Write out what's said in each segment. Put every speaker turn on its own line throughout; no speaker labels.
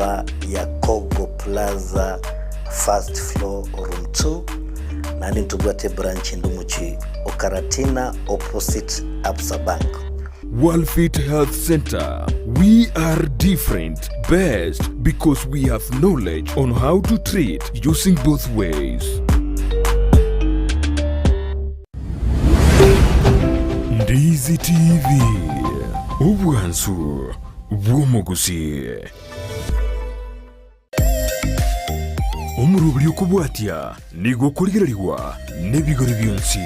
nyumba ya Kogo Plaza first floor room 2 na nitugwate branch ndumuchi Okaratina opposite Absa Bank.
Walfit Health Center. We are different, best because we have knowledge on how to treat using both ways. Ndizi TV. Obwansu bw'omugusie. Omurubuli okubwatya nigo kuligererwa n'ebigori byonsi.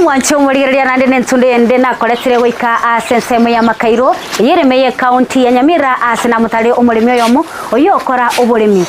Mwancho murigereria nande nentunde ende na koletire wika asensemo ya Makairo yeremeye county ya Nyamira asena mutare omurimi oyomo oyokora oburimi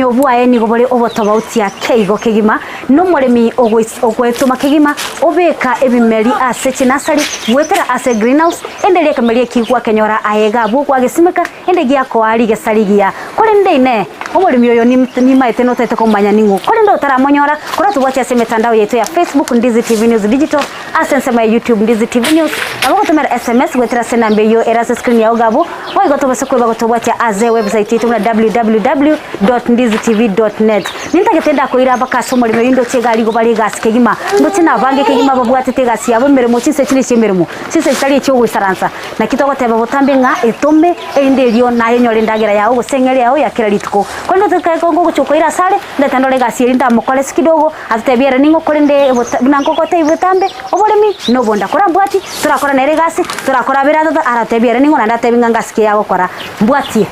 obwaye ni gobore obotobauti ya keigo kigima no murimi ogwetuma kigima obeka ebimeri ase nasari wetera ase greenhouse ende leka meri kigwa kenyora ayega bugwa gesimeka ende giako ari gesarigia kore ndeine omurimi oyo ni maite no tete komanya ningu kore ndo taramonyora kora tubwacha ase mitandao yetu ya Facebook Ndizi TV News Digital asensema ya YouTube Ndizi TV News abako tumera SMS wetera senambe yo erase screen ya ogabo wai gotobase kweba gotobwacha aze website yetu na www.ndizitv.net nintagetenda ko iraba kasomo rimwe indo cegari go bari gasikegima ndo cina bange kegima babwatete gasi yabo meremo cise cili cimeremo cise cali cyo gwisaransa na kitoko teba botambe nga etome enderio na yenyore ndagera yawo gusengere yawo yakira lituko kwendo tekaiko ngo gucokoira sare ndatandole gasi irinda mukole sikidogo atutebera ningo kolende nangokote ibutambe oboremi no bonda kora mbwati turakora nere gasi turakora birata aratebera ningo ndatebinga ngasike yawo kora mbwati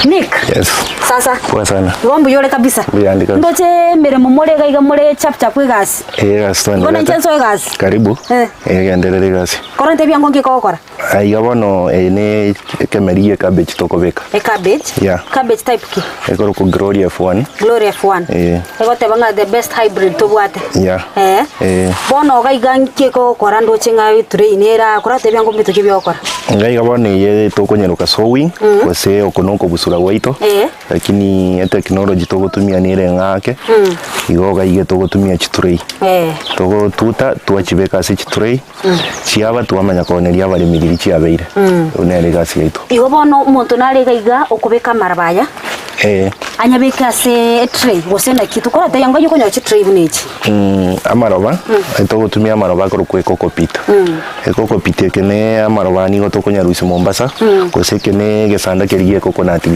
Nick.
Yes.
Sasa.
Kwa sana.
Ngombe yole kabisa.
Biandika.
Ndoche mbere mumorega iga more chap gas.
Gas twende.
Bona chenso gas.
Karibu. Endelele gas.
Korante bya ngongi kokora.
Aiga bono ne kemerie cabbage tokobeka.
Cabbage?
Yeah.
Cabbage type ki.
Ekoro ku Glory F1.
Glory F1. Ego tebanga the best hybrid to bwate.
Yeah.
Bono ga iga nki kokora ndoche nga trainera korate bya ngombi tokibya kokora.
Ngaiga bono ye tokonyeruka sowing kwase okonoko busura waito. Lakini technology togotumia nire ngake. Igoga ige togotumia chiturei. Togo tuta tuachibeka se chiturei. Chiaba tuamanya koneria bari miririchi abeire. Unere gasi yaito. Igo
bono muntu narega iga okubeka marabaya. Anyabeka se tray gosena kitu kora tayango yuko nyachi tray bunechi.
Amaroba togotumia amaroba ko kokopita. Kokopita kene amaroba ni gotokonya ruisi Mombasa. Kose kene gesanda keriye coconut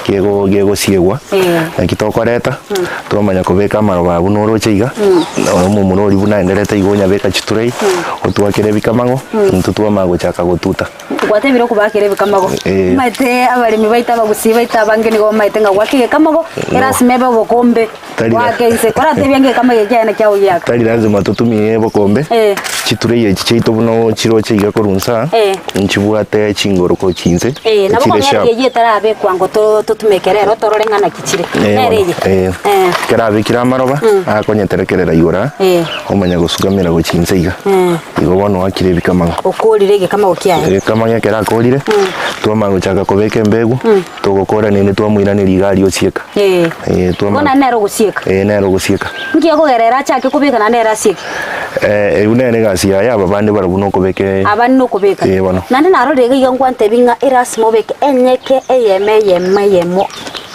gego siegwa. Nakitokoreta twamanya kubeka amaroba bunoro chiga. Omo munori buna endereta igonya beka chiturei otwakere bikamago ntutwa mago chaka gotuta.
Gwatebiro kubakere bikamago. Maite abarimi baita bagusiba itabange ni go maite nga gwakige kamago erasimeba bokombe. Wakense korate byange kamaye cyane cyawo yaka.
Tari lazima tutumie bokombe. Chiturei echiito buno chiro chiga korunsa. Nchibwate chingoroko chinze.
Nabo yeye tarabe kwango tutumekerero tororengana kichire. Nereye.
Karabe kiramaroba akonyeterekerera igora. Omanya gusugamira go chinze iga. Igo bono akire bikamago.
Okolirege kamago kyaye.
Kamanya kera kolire. Twama guchaka kobeke mbegu. Tugokora nene twamwiranira igari ocieka.
Twama. Bona nero gucieka.
Nero gucieka.
Ngiye kugerera chake kubika na nera cieka.
Unene gasi ya babande barabuno kobeke.
Abandi no kubika.
Bono.
Nande naro rege yangwante binga Erasmo beke enyeke yemo.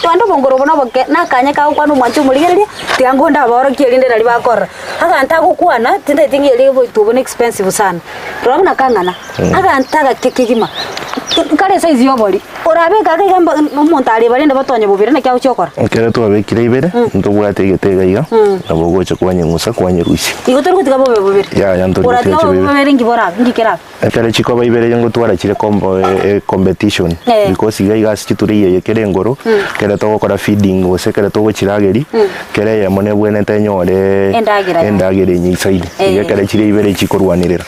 Twando bongoro bona boke nakanya ka kwano mwancho muligereria tiango ndabaro kielinde nali bakora aganta gukwana tinde tingeli bo tubone expensive sana rwabona kangana aganta ga kekigima kare size yobori orabeka kagamba umuntu ari barinde batonye bubire na cyawo cyokora
kere twabekire ibere ndobwate getega iga nabogoche kwanye ngusa kwanye rushi
igotoro kutika bobe bubire
ya ntori kutika
bubire bubire ngibora ngikera
kare chiko bayibere yango twara chire competition because iga situriye yekere ngoro kere togokora feeding osekere togochirageri kere ya mone bwene tenyore endagere nyisaide iga kare chire ibere chikorwanirira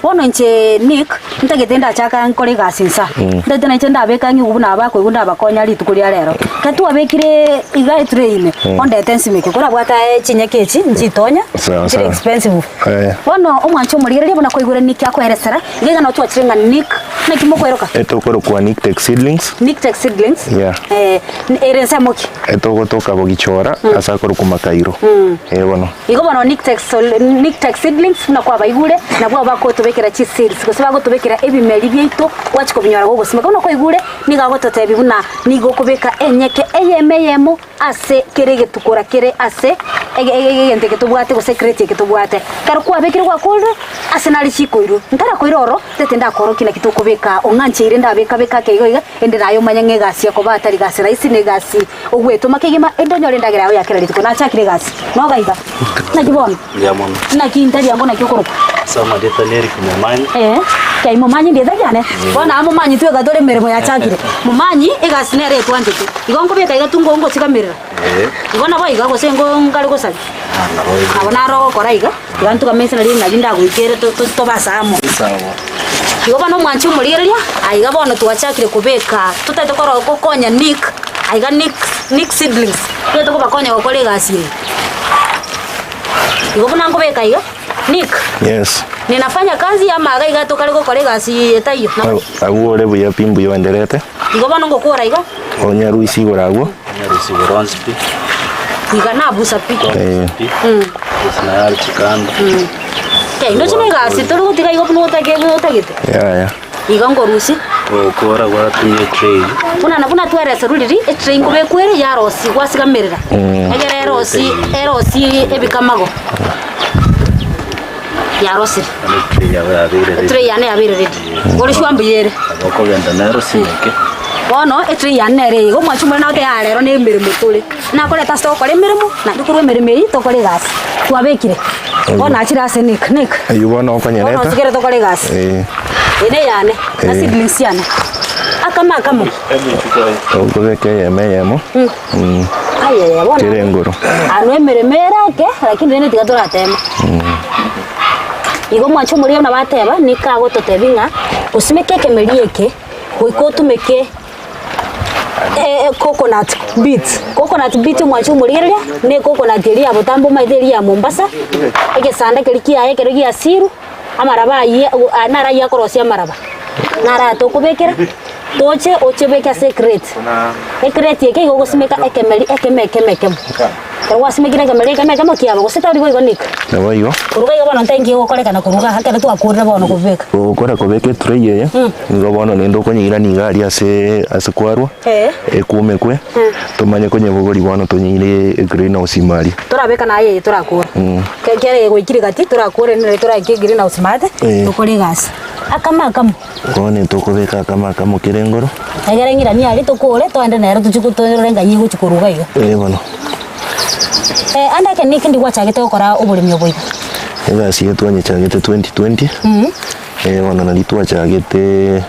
bono nche Nick ntagetenda chaka ndabeka nkore gasinsa ndete na chenda abeka ngi ubuna abako igunda abakonya rituko rya rero katu abekire iga train onde tensimike kora bwata chinyekeci njitonya it's expensive wono omwancho murire bona koigure niki akweresera ngega no twachirenga nick na kimokweroka
etokoro kwa Nick Tech Seedlings
yeah erensa moki
etogotoka bogichora asakoro kumakairo bono
igo bono Nick Tech Seedlings na kwa baigure na bwa bakotobekera chi seeds ko saba gotobekera ebimeri byito wachiko binyora go gusima kono koigure niga gototebi buna nigo kubeka enyeke eyemeyemo ase kerege tukora kere ase egente ke tubwate go secret ke tubwate karukwa bekire kwa kolre ase nali chikoiro ntara koiroro tete ndakoro kina kitokobeka onganche ire ndabeka beka keigo iga ende nayo manyenge gasi ko batari gasi raisi ne gasi ogweto makegima endo nyore ndagira yo yakera litiko na chakire gasi no gaiga na kibona
ya mono
na kintari yango na kyokoro
sama deta neri kumomanyi
kai mumanyi ndeza cyane bona amumanyi tuwe gadore meremo ya chakire mumanyi egasi nere twandike igongo beka igatungo ngo sikamirira ibona boiga go sengo ngari go sali abona ro koraiga yantu kamese na rinda jinda gwikere to basamo
sawa
igoba no mwanchi umurireria aiga bono tuwachakire kubeka tutete koro kokonya Nick aiga Nick Seedlings yeto kubakonya gukore gasi igoba nango beka iga Nick
yes
ninafanya kazi ama aiga to kale gukore gasi etayo
agure buya pimbu yoenderete
igoba nango kora iga
onya ruisi gorago
ruisi goronski
iga na busa pi
na yal chikanda
okay no chine gasi to rutika igo no utagete
ya
iga ngo rusi
okora gwa tunye trade
buna twerese ruriri etrain ngo bekwere ya rosi gwasigamirira egere erosi ebikamago ya rosi etrain ya ne abire gori shwambiyere
abako genda na rosi yake
bono etrain ya nere igo mwachumwe na ke arero ne mirimo tuli na kore ta sto kore mirimo na ndikurwe mirimo yi to kore gasi twabekire bona achira ase Nick
ayubona okanyereta
bona sigere to kore gasi ene yane na Seedlings yana akamo
ogobeke yemeyemo
aye bona
tirengoro
ano emeremera ke lakini nene tigatora tema igo mwacho muri na bateba nikago totebinga usimeke kemelieke goikotumeke coconut beet mwacho murireria ne coconut eri abotambo maitheri ya Mombasa egesanda kerikia ekeregia siru amaraba ye nara ya korosia maraba nara to kubekera toche ochebeka secret yeke go simeka ekemeke kwa simekira kemeke makiaba guseta rigo Nick
nawo yo
uruga yo bana ntengi go koleka na kuruga hakera tu akurira bono kubeka
ukora kubeka tray ye ngo bono nendo konyira ni gari ase kwarwa ekume kwe tumanye konye bugori bono tonyire greenhouse mari
turabeka na ye turakura kekere gwikire gati turakure ne turake greenhouse mate tukore gas akama
one tukubeka akama kirengoro
agere ngira ni ali tukure twende nero tuchikutorenga nyigo chikuruga iyo
bono
anda ke Nick ndi gwachagete gukora uburimi oboiga
egasi yetu anyachagete 2020 bono na litwachagete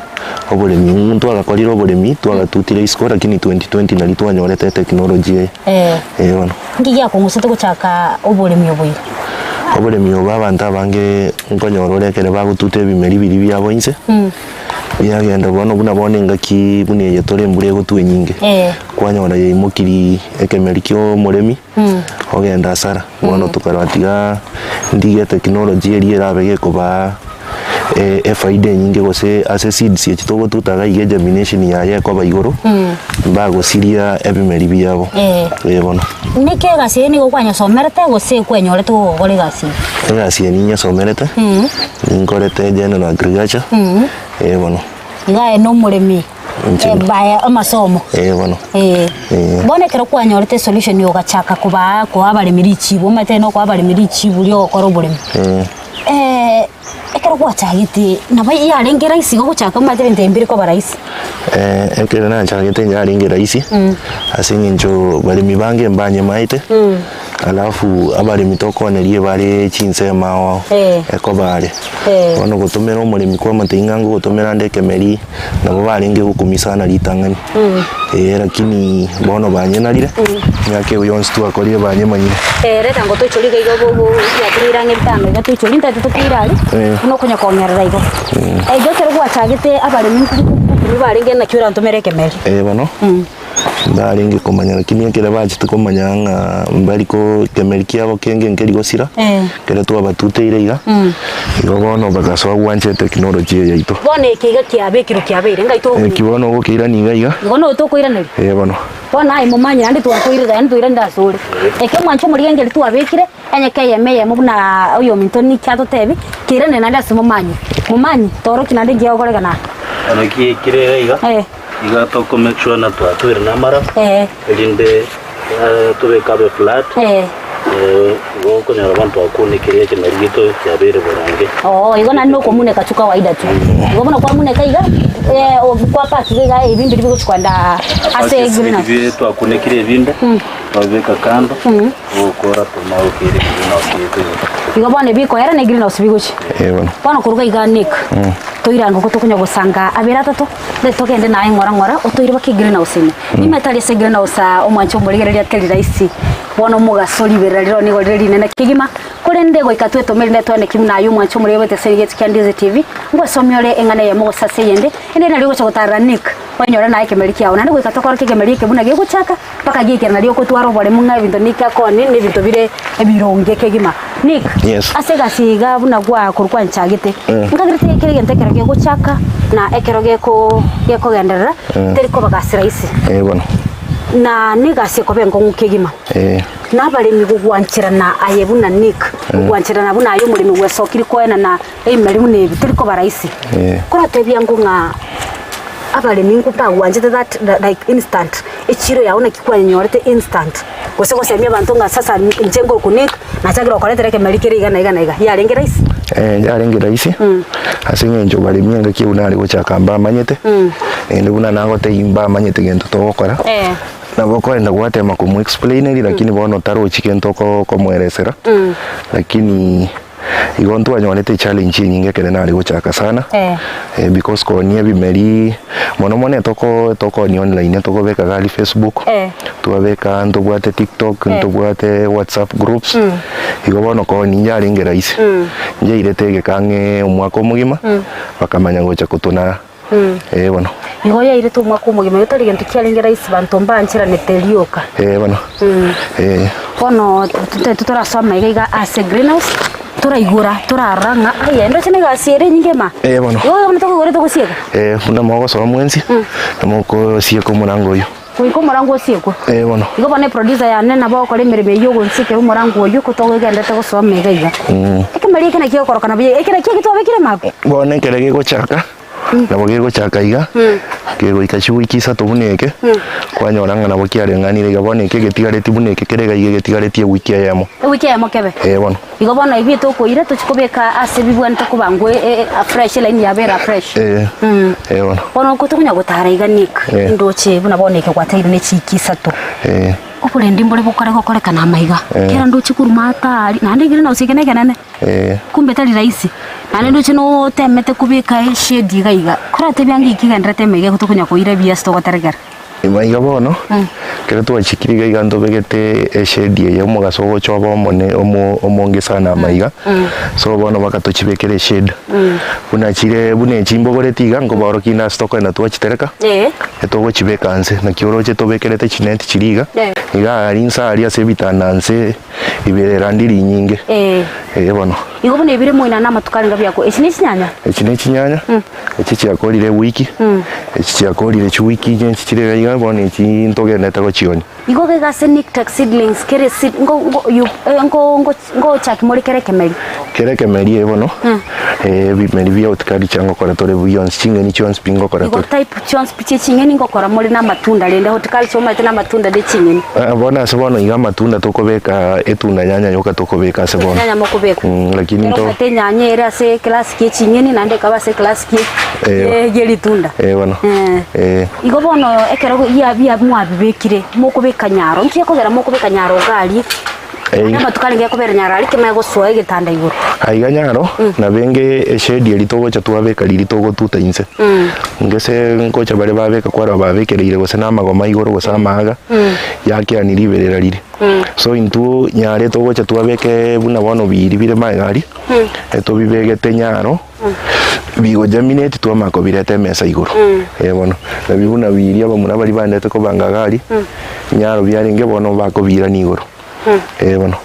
oburimi muntu agakorira oburimi twagatutire isiko lakini 2020 na litwanyorete technology bono ngiya
kungusete guchaka uburimi oboiga
oburimi obabantu abange nkonyororeke bagutute ebimeri biri byabo inse byagenda bono buna bone ngaki bune yetore mbure gutwe nyinge kwanyora yimukiri ekemeri kyo muremi ogenda asara bono tukaratiga ndige technology eri erabege kuba faida nyinge gose ase seeds ekitogo tutaga ige germination yaye kwa baigoro bago siria ebimeri byabo bono
nike gasi ni gokwanya somerete gose kwenyorete gogore gasi
gasi ni nya somerete ngorete general agriculture bono
ngae no muremi baya amasomo
bono
bone kero kwanyorete solution yo gachaka kuba ko abaremiri chibo mate no ko abaremiri chibo ryo okoro buremi ekero gwachagite nabai yarengera isigo guchaka mate ntembire ko baraisi
ekero na chagite yarengera isi asinginjo baremi bange mbanye maite alafu abarimi tokonerie bare chinsema wao eko bare bono gutumira umurimi kwa matinga ngo gutumira ndeke meri nabo baringe gukumisana ritangani lakini bono banyenarire nyake uyonsi tu akorie banyemanyire
reta ngo tuchuriga igo yatirira ngitano gatuchurinda tutukirali no kunya konyarira igo jose rugwa chagite abarimi kuri baringe na cyura ntumereke meri
bono ndaringe kumanya lakini kile baje tukomanya nga mbali ko kemeri kiabo kenge ngeri gosira kile tu abatuteire iga igo bono bagaso gwanje technology yaito
bone kiga kiabe kiru kiabe ngaito
kibono go kira ni iga
igo no to koiraneri
bono
bona ai mumanya ndi twakoirira ndi twirenda suri eke mwancho muri ngeri tu abekire enyeke yemeye mubuna uyo mintoni kyato tebi kirane nandi asimumanyi mumanyi toro kinande ngiyogorega na
anaki kire iga iga to ko make sure na twatwira na mara elinde tube kabe flat go kunyara bantu akuni kire kimerigito yabere borange
igo nani no komune kachuka waida tu igo bona kwa mune kaiga kwa pasi ga ibindi biko chikwanda ase green
hivi tu akuni kire ibindi wabeka kando ukora tuma ukire green house
igo bona biko era ne green house biguchi bona kuruga iga nick toirango ko tokunya gusanga abera tato togende naye ngora otoire baki green house ni metali se green house omwancho murigereria teli raisi bono mugasori berariro ni goreri nene kigima kore ndego ikatwe tomerine twane kimna ayu mwancho muriyebete serigeti kyandize tv ngo somyore engane ya mugo sase yende ende nari go chagotara nick wanyora naye kemeriki yawo nandi go ikatokora kemeriki buna ge guchaka paka gikera nari ko twaro bore munga bintu nika koni ni bintu bire ebironge kigima nick asega siga buna gwa kurwa nchagite ngagirite kire gentekera ge guchaka na ekeroge ko genderera teriko bagasira isi
bono
na nigase ko bengo ngukigima na barimi gugwanchira na ayebuna nick gugwanchira na buna ayo murimi wesokiri koena na emerimu ne bitiriko baraisi kora tebya ngunga abarimi ngupa gwanjite that like instant echiro yaona kikwanyorete instant gose semia bantu nga sasa njengo kunik na chagira koletere kemerikire igana yarenge raisi
yarenge raisi asinge njo barimi nga kiuna go chakamba manyete ende buna nango te imba manyete gento tokora na boko enda gwatema kumu explain lakini bono taro chikento ko mweresera lakini igontu anyonete challenge nyinge kene nari gochaka sana because ko ni bimeri mono toko ni online toko beka gali Facebook tuabeka ndo bwate TikTok ndo bwate WhatsApp groups igo bono ko ni yari ngeraisi nje iretege kange umwako mugima bakamanya gocha kutuna bono
igo ya iretu umwako mugima yotari gento kyalengera isi bantu mbanchira netelioka
bono
bono tutorasoma iga ase greenhouse turaigura turaranga aya ndo chene gasiere nyingema
bono
yo mtoko gore to sieka
funa mogo so mwenzi moko sieko murango yo
kuiko murango sieko
bono
igo bone producer ya nena ba ko lemerebe yo gonsikero murango yo kutogo gende to so mega iga ekemali kana kiyo korokana biye ekira kiyo kitobekire mako
bone kerege gochaka nabo gego chakaiga gego ikashuikisa tubuneke kwanyoranga nabo kiarenganire gaboneke getigareti buneke kerega igetigaretie wiki yamo kebe bono
igo bono ibito ko ire tukobeka asebibwan to kubangwe fresh line ya vera fresh bono ko tukunya gutara iga nick ndoche buna boneke kwataire ne chikisa to okule ndimbole bukore kana maiga kera ndoche kurumata nande gire na usikene kenene kumbe tali raisi ane ndoche no temete kubika shedi gaiga korate byangi ikigendrete mege kutukunya ko ire bia sto goteregera
maiga bono kera twachikiriga igando begete shedi ya mugaso gocho bomone omonge sana maiga so bono bakatochibekere shed bunachire bune chimbogoreti iga ngo baro kina stoko na twachitereka etogo chibekanse na kioroje tobekerete chineti chiriga iga arinsa aria sebitananse ibererandiri nyinge bono
igo bune bire moina na matukaringa byako echinyanya
echi chiakorire wiki echi chiakorire wiki nje chirega iga bono echi ntogeneta go chioni
igo gase nick seedlings kere seed ngo chakimori kerekemeri bono bimeri bya utkari chango kora tore buyons chingeni chons pingo kora tore type chons piche chingeni ngo kora muri na matunda lende utkari choma tena matunda de chingeni
bona se bono iga matunda tokobeka etuna nyanya yoka tokobeka se bono
nyanya mokobeka
lakini to
te nyanya era se class ke chingeni nande kaba se class ke geli tunda
bono
igo bono ekero ya bia mwabibekire mokobeka nyaro nkiye kogera mokobeka nyaro gali Ama tukalingia kubera nyaro arike meguswa igitanda iguru
aiga nyaro na benge shedi elitogo cha twabeka litogo tuta inse ngese ngocha bare babeka kwara babekereire gose na magoma iguru gose amaga yake aniriberera riri so intu nyare togo cha twabeke buna bono biri bire magari eto bibegete nyaro bigo jaminate twamako birete mesa iguru bono na bibuna biri abamuna bari bandete ko bangagari nyaro byaringe bono bakobira ni iguru bono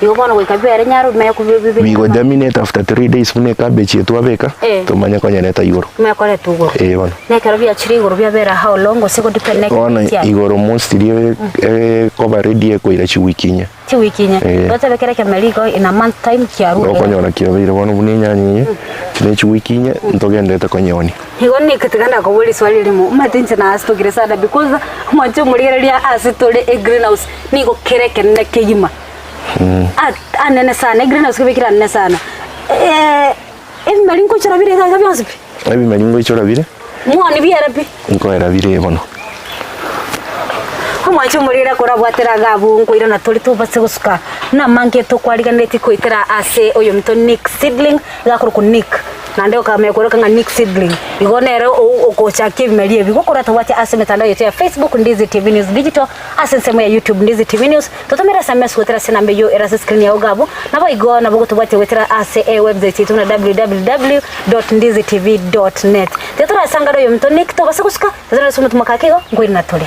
yo bono wekabere nyaro me kubibi
bigo jaminate after 3 days mune cabbage twabeka tumanya ko nyaneta iguru
me kore tugo
bono
ne kero bya chiri iguru bya bera how long osiko depend
bono iguru mostly cover ready ko ira chiwikinya
gotebekera kemeligo in a month time kiaru
okonyona kiabire bono buninyanyi kine chiwikinya ntogendete konyoni
higoni kitiganda ko buri swali limo matinche na astogire sada because mwacho murigereria asitole a greenhouse nigo kereke neke yima anene sana greenhouse kubikira nene sana malingo chora bire ga byose
malingo chora bire
mwani biera bi
ngo era bire bono
mwacho murira kora bwatera gabu ngoira na toli tubase gusuka na mange to kwariganeti koitera ase oyo mto Nick seedling gakuru ku Nick nande okamekora kanga Nick seedling igonero okocha kimelie bigokora tawati ase mitandao yote ya Facebook Ndizi TV News Digital ase nsemo ya YouTube Ndizi TV News totomera SMS wetera sinambe yo era screen ya ogabu nabo igona bogo tubate wetera ase website yetu na www.ndizitv.net tetora sangaro yo mto Nick to base gusuka tetora sumu tumakakego ngoira na toli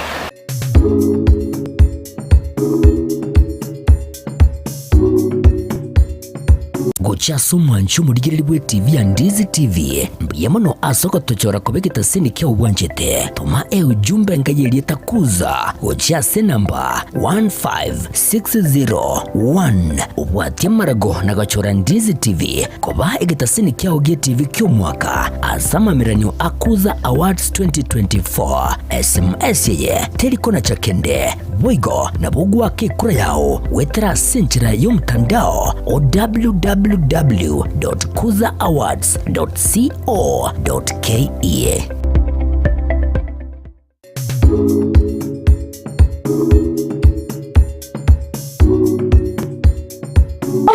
gocha somanchu murigiriri bwe TV ya Ndizi TV mbiyemono asoko tochora kobekita sini kia uwanjete toma ujumbe ngayelie takuza gocha se namba 15601 uwatia marago na gachora Ndizi TV koba egita sini kia ugie TV kio mwaka asama miranyo akuza awards 2024 SMS yeye telikona chakende wigo na bugu wake kura yao wetera senchira yomtandao o www.kuzaawards.co.ke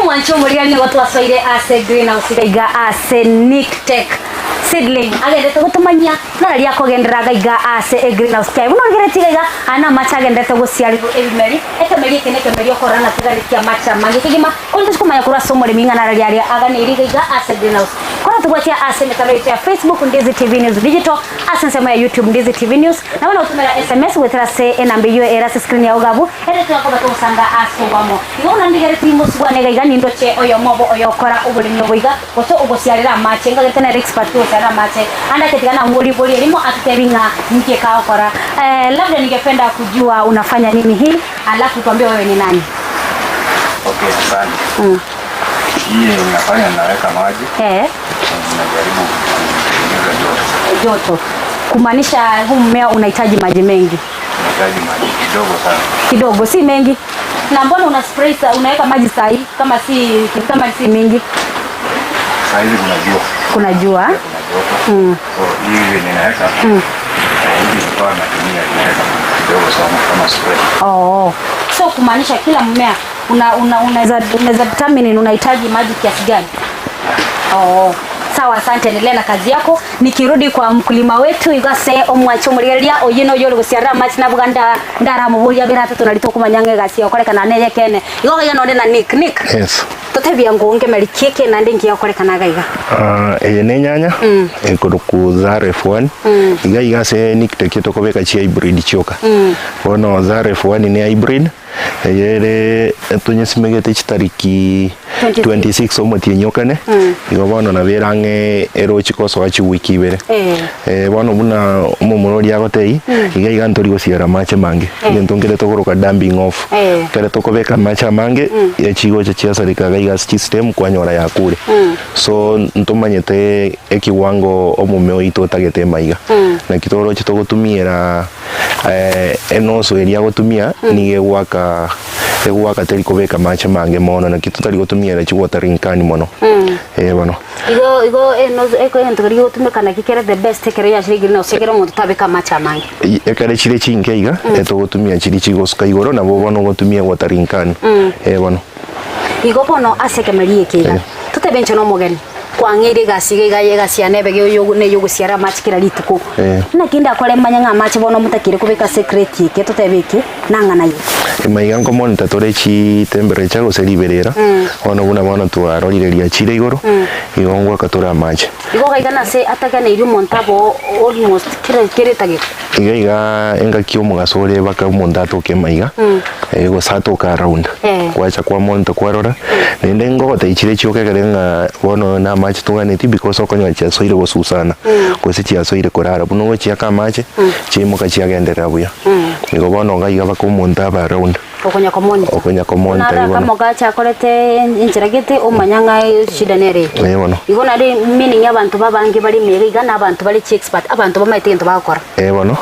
mwancho muriali ni watu wasaire ase greenhouse iga ase Nick Tech seedling agende tugutumanya narari akogendera gaiga ase greenhouse kai buno geretiga iga ana macha agende tuguciari ebimeri ekemeri kemeri okorana tigarikia macha magi kigima kontu kumanya kura somo liminga narari ari agane iriga iga ase greenhouse kora tugwatia ase mitandao ya Facebook Ndizi TV News Digital ase nsema ya YouTube Ndizi TV News na wana utumira SMS wetera se enambe yo era screen ya ogabu ere tunakoba tusanga aso wamo yona ndigere timo sugane gaiga nindo che oyo mobo oyo kora ubulimi obuiga goto ugociarira mache ngagetena expert ugociarira mache anda ketigana ngoli elimo atutebinga mke kaokora labda ningependa kujua unafanya nini hii alafu tuambie wewe ni nani.
Okay, asante. Hii unafanya naweka maji. Najaribu kuongeza
joto. Kumaanisha huu mmea unahitaji maji mengi.
Unahitaji maji kidogo sana. Kidogo
si mengi. Na mbona una spray unaweka maji sahi kama si mingi?
Sahi kuna jua. So hivi ninaweka. Hivi kwa natumia ninaweka kidogo sana kama spray.
So kumaanisha kila mmea unaweza determine unahitaji maji kiasi gani? Sawa, asante, endelea na kazi yako. Nikirudi kwa mkulima wetu igase omwacho murigeria oyino yoro guciara machi na buganda ndara mubuya birata tunalito kumanyange gasi okoreka na neye kene igoga yana ode na Nick
yes
totebia ngonge merikeke na ndingi okoreka na gaiga
ne nyanya ekuruku Zara F1 iga se Nick tekito kobeka chi hybrid choka ono Zara F1 ni hybrid yere tunyesimegete chitariki 26 omoti nyokane igo bono na berange erochiko so achi wiki bere bono buna omomorori agotei iga ntori gociara mache mange ngentongere togoroka dumping off kere tokobeka macha mange echigo chiasarika gaiga system kwanyora ya kure so ntomanyete ekiwango omomeo ito tagete maiga na kitoro chitogotumiera enoso eria gotumia nige waka egwaka teri kubeka mache mange mono na kitu tari gutumia ra watering can mono bono
igo no eko ento kari gutumika na kikere the best kere ya shiri no segero muntu tabeka macha mange
ekare chire chinkeiga eto gutumia chiri chigoska igoro na bono gutumia watering can bono
igo bono asekemerie kiga tutebencho no mogeni kwangire gasiga yega ciane bege yo ne yo guciara machikira rituko na kinda kore manyanga machi bono mutakire kubika secret yake tutebeke nangana yo
maiga ngomo ntatore chi temperature go seriberera ono buna bono twarorireria chire igoro igongwa katura machi
igo gaigana se atakane iri montabo almost kire tage
iga enga kio mugasore baka montato ke maiga ego sato ka round kwacha kwa monta kwarora nende ngo taichire chioke garenga bono na machi tuganeti because okonyo cha soire go susana ko se chia soire korara buno chia ka machi chimuka chia gendera buya igo bono gaiga baka monta ba round
okonya komonta na kama gacha korete injiragete umanyanga shida nere
bono
igo nari meaning abantu babange bari mega na abantu bari expert abantu bamaite into bakora
bono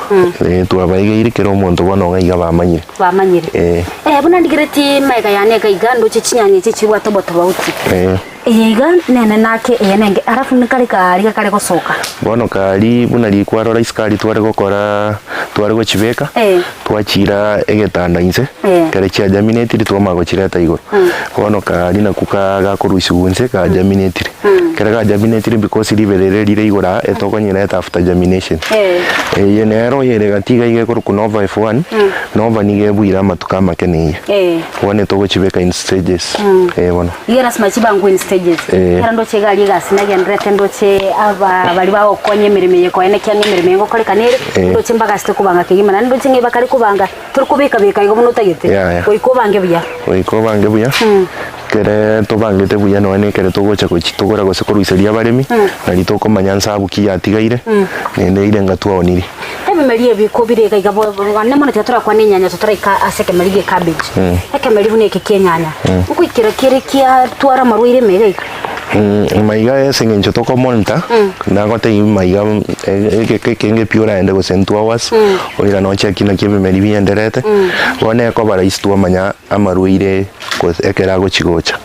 tu abaige kero muntu bono gaiga bamanyire
buna ndigireti mega yane gaiga ndo chinyanye chichibwa toboto bauti iga nene nake nenge arafu nikari kari gosoka
bono kari buna likwarora iskari tware gukora tware gochibeka twachira egetanda inse kare chia jaminated twama gochira ta igoro bono kari na kuka gakuruisunse ka jaminated kare ga jaminated because liberere lire igora etokonyira eta after germination yenero yere gatiga ige kuruku nova f1 nova nige buira matuka makene bone to gochibeka in stages bono
igera smachiba ngwin stages era ndo chegali gasina gendrete ndo che aba bali bawo konye mirime yeko ene kyange mirime ngo kole kanere ndo chimbaga site kubanga kigima nando chinge bakari kubanga turi kubika bika igo muno tagete oikobange buya kere to bangete buya no ene kere to gocha kuchitogora gose kuruiseria baremi na litoko manyansa buki yatigaire nende ile ngatwa oniri merie biko birega igabo ne mono tetora kwa ninyanya tutora ika aseke merie cabbage eke merie bune ke nyanya uko ikira kire kia twara maruire mere
maiga esengencho toko monta na gote maiga kenge piora ende go 2 hours oira noche akina kibe merie bienderete one ko bara istua manya amaruire ko ekera go chigocha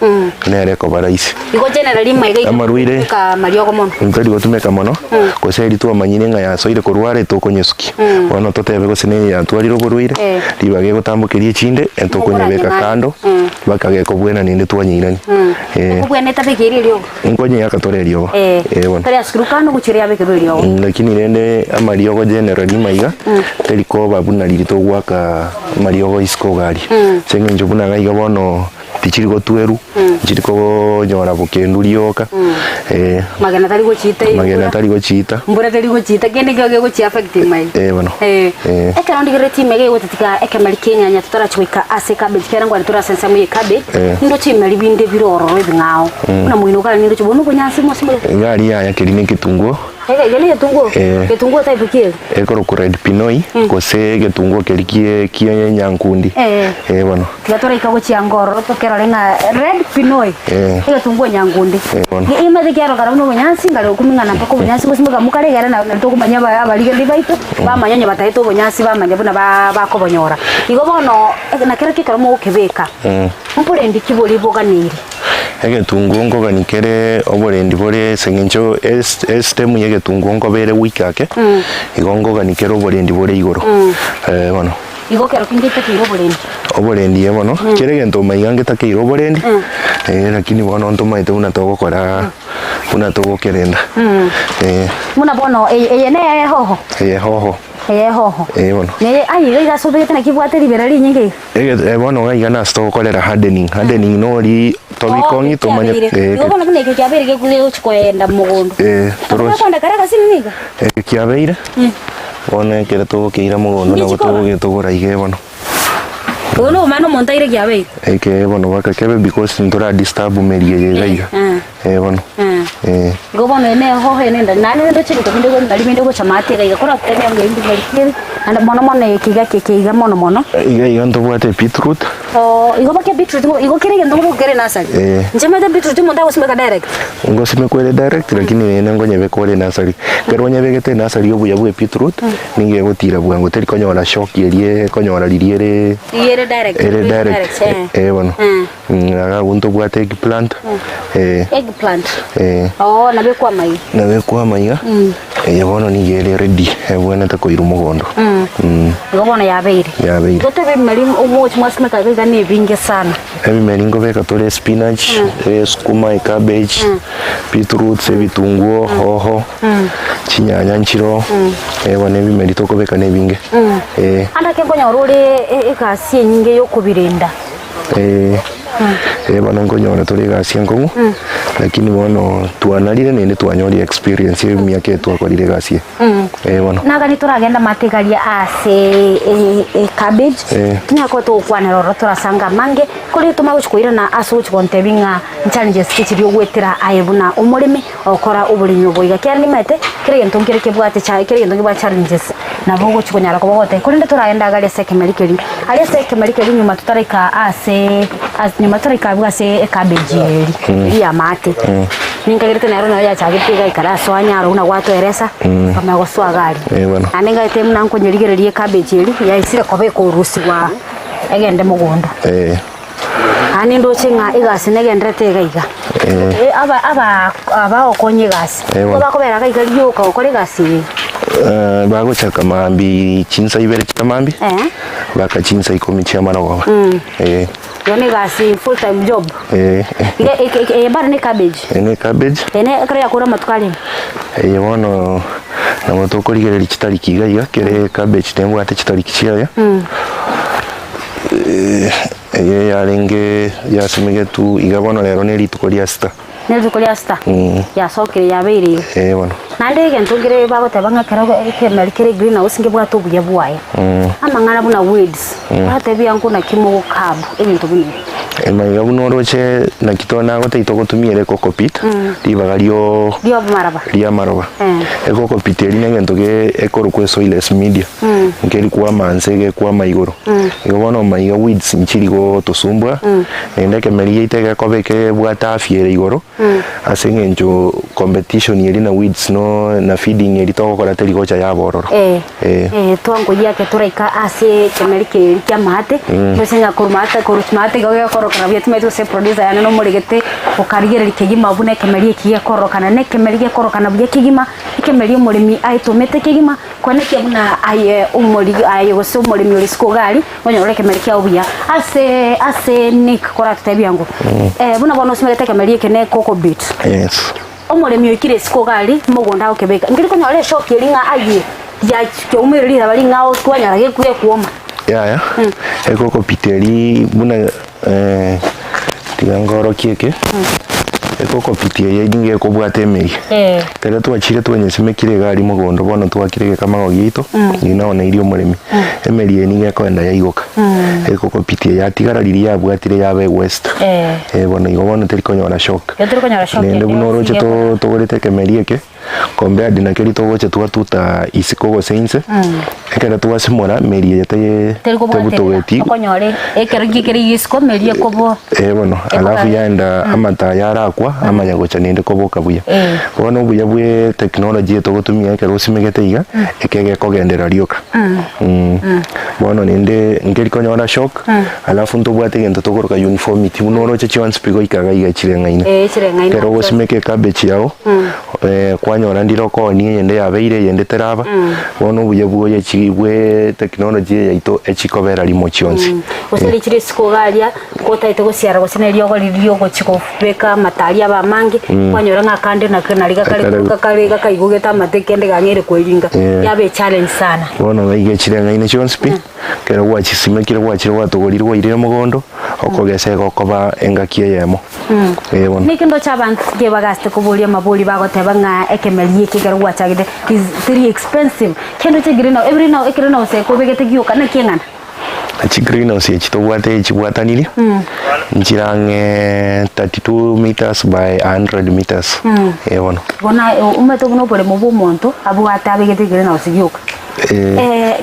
nere ko bara isi
igo generally maiga
amaruire
ka mario go mono
ntari go tumeka mono ko seri tu amanyine nga ya soire ko ruare to konyesuki ono totebe go sene ya twariro boruire libage go tambukirie chinde entoko nyebeka kando bakage ko bwena ninde twanyirani
ko bwena tabigiri lyo
ngonye yakatorerio
bono tari askrukano guchiria bekerio
lakini nende amario go generally maiga teliko babuna lirito gwaka mario go isko gari senge njubuna gaiga bono tichiri go tweru chiri ko nyora bukendu lioka
magana tari go chita mbura tari go chita kende kyo go chi affect mai
bono
eka ndi greti mege go titika eka mali Kenya nya tutora chwika ase cabbage kera ngwa tutora sensa mu cabbage ndo chi mali binde biroro bingao una muino kala ndo chibono ko nyasi mo simbo
ngari ya kirine kitungo
gele ketungo type kiel
ekoro ko red pinoi ko se ketungo kerikie kie nyankundi bono
gatora ikago chiangoro to kero lenga red pinoi ketungo nyankundi ima de kero kara uno nyasi ngalo kumingana mpako nyasi kusimba mukare gara na to kumanya abali gende baito ba manyanya bataito bonyasi ba manya buna ba ko bonyora igo bono na kero kikaro mo kebeka mpore ndi kibori boganiri
egetungo ngo ganikere oborendi bore sengencho estemu yegetungo ngo bere wikake igongo ganikere oborendi bore igoro bono
igo kero kingite kiro
oborendi bono kere gento maigange takiro oborendi lakini bono ndo maite una togo kora una togo kerenda
muna bono ene hoho
bono
ne ai iga sobete na kibwate liberali nyinge
bono gaiga na sto kolera hardening no ri tobikongi to manya
igo bono ne ke abere ke kule uchikoenda mugondo
toros
tonda karaga siniga
kiabeire bono kere to keira mugondo na goto getogora ige bono
uno mano montaire kiabeire
bono baka kebe because ndora disturb merie gaiga bono
gobono ene ho ene nani ndo chiri to bindo ngari bindo go chamate ga kora tenya ngindi ngari anda mono kiga mono
iga ndo bwate beetroot
igo bakia beetroot igo kire ndo go kire nasari njema da beetroot mo ndago simeka direct
ngo simeka direct lakini ene ngo nyebe ko nasari kero nyebe gete nasari yo buya beetroot ninge gutira bwango teri konyora shock erie konyora liriere
direct
bono aga gunto bwate eggplant nabe kwa maiga bono nigere ready bwana ta koiru mugondo
gobono yabeire gote bimeri umuchi mwasimeka ga ni binge sana
bimeri ngo beka tole spinach sukuma cabbage beetroot bitunguo hoho chinyanya nchiro bwana bimeri toko beka ne binge
anda ke ngonya rore ikasi nyinge yo kubirinda
bana ngonyora tuli gasi nkongu lakini bono twanalire nene twanyori experience miaka yetu akorire gasi bono
naga ni turagenda mategaria ase cabbage nyako to kwanero rotorasanga mange kuri tumaguchikuira na aso chikontebinga challenges kichiri gwetira ayebuna umurimi okora uburinyo boiga kyani mete kire gento ngire kebwate cha kire gento ngibwa challenges na bogo chikonyara ko bogote kuri ndo turagenda gale sekemerikeri ali sekemerikeri nyuma tutarika ase nyuma turika bwase cabbage eri ya mate ningagirite nero na ya chagitiga ikaraso anyaro una gwatweresa kama goswagari aninga item na nkonyerigererie cabbage eri ya isire kobe ko rusiwa egende mugondo ani ndo chinga igasi negendrete gaiga aba okonye gasi ko bakobera gaiga ryoka okore gasi
bago chaka mambi chinsa ibere chamambi bakachinsa ikomichia mana wawa
yone gasi full time job bara ne cabbage ene kare yakura matukali
wono na motokoligerera kitali kiga kere cabbage tembo ate kitali kichia yarenge yasimege tu igabono lero ne litukolia sta ya sokere yabeire
wono nande gentungire bago tabanga karago kemerikere greenhouse nge bwa tobuya bwaye amangana buna weeds ate byangu na kimo kabu ebintu bino
emaiga buno roche na kitona gote itogotumire kokopit libagalio lia maroba ekokopit eri ngento ge ekoro kwe soilless media ngeri kwa mansege kwa maigoro igobono maiga weeds nchirigo tosumbwa nende kemeria itege kobeke bwata afiere igoro asengenjo competition eri na weeds no na feeding eri togokora terigocha ya bororo
twango yake turaika ase kemerike kya mate besenga kurumate goge korokana byetumeto se producer yana no muregete ukarigerera kigima bune kemerie kiye korokana ne kemerie korokana bye kigima kemerie murimi aitomete kigima kone kyabuna aye umuri aye gose umurimi uri skogari onyoreke kemerie kya obuya ase nick korata tabyango buna bono simerete kemerie kene coco beet omurimi ukire skogari mugonda ukebeka ngiri konyore shop yeringa aye ya kyomuririra bali ngao twanyara gekuye kuoma
ekoko piteri buna tigangoro kieke ekoko piteri yinge ko bwatemeri tere twachire twenyesime kire gari mugondo bono twakirege kama gito ina ona irio murimi emeri eninge kwenda yaigoka ekoko piteri yatigara riri ya bwatire yabe west bono igobono teri konyora shock nende buno roche to gorete kemeri eke kombe adina keri to goche twatuta isikogo seinse ekera twasimora meri yete tebutogeti
konyore ekero gikeri isko meri kobo
bono alafu yaenda amata yarakwa amanya gocha nende koboka buya bono buya bwe technology to gotumia ekero usimegete iga ekege kogendera rioka bono nende ngeri konyora shock alafu ntobwate gento togoroka uniformity unoroche chiwanspigo ikaga iga chirengaine kero usimeke cabbage yao kwanyora ndiroko ni yende yabeire yende teraba bono buye buye chibwe technology yaito echikobera limo chionsi
usiri chiri skogalia kota ito gosiara gosine riogo chiko beka mataria ba mangi kwanyora ngakande na kana liga kale kaigugeta matekende gangere kwelinga yabe challenge sana
bono baige chirengaine chionsi pi kero wachisimekire wachire watogorirwa ire mugondo okogese gokoba engakie yemo bono
nikindo chabantu ge bagaste kubulia mabuli bagotebanga ekemerie kigero wachagide is very expensive kendo chigire now every now ekire now se ko begete giuka na kingana
achi greenhouse echitobwate echibwataniri nchirange 32 meters by 100 meters bono
umeto buno bole mu bumonto abwate abegete greenhouse gyoka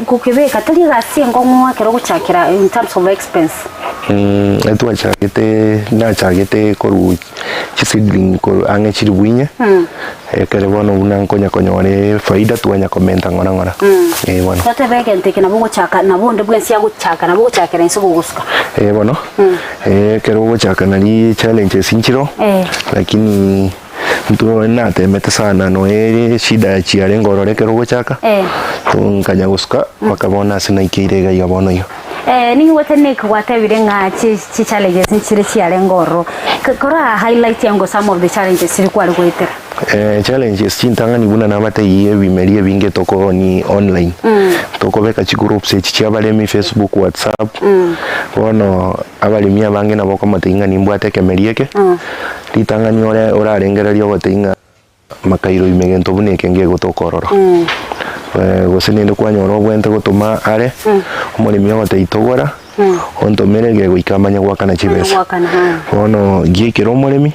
kukibeka tuli gasi ngomwa kero guchakira in terms of expense
nachagete koru chisidling koru ange chiribwinya kere bono unankonya konyore faida tuanya komenta ngora bono
tate bege nteke nabo guchaka nabo nde bwensi ya guchaka nabo guchakira inso guguska
bono kero guchaka nali challenges inchiro lakini ntuo natemete sana no shida ya chiare ngorore kero guchaka tunkanya guska bakabona sinaikire gaiga bono yo
ni wote ne kwata birenga chi challenges nchire chiare ngoro kora highlight yango some of the challenges siri kwa rwetera
challenges chintanga ni buna nabata yiye bimerie binge toko ni online toko beka chi groups echi abalemi Facebook WhatsApp bono abalemi abange nabo komatinga nimbwate kemerieke litanga ni ora arengererio gotinga makairo imegento buneke nge gotokororo gosenende kwanyoro bwente gotuma are omulimi ogoteitogora ontomerege goikamanya gwakana chibesa bono gikero omulimi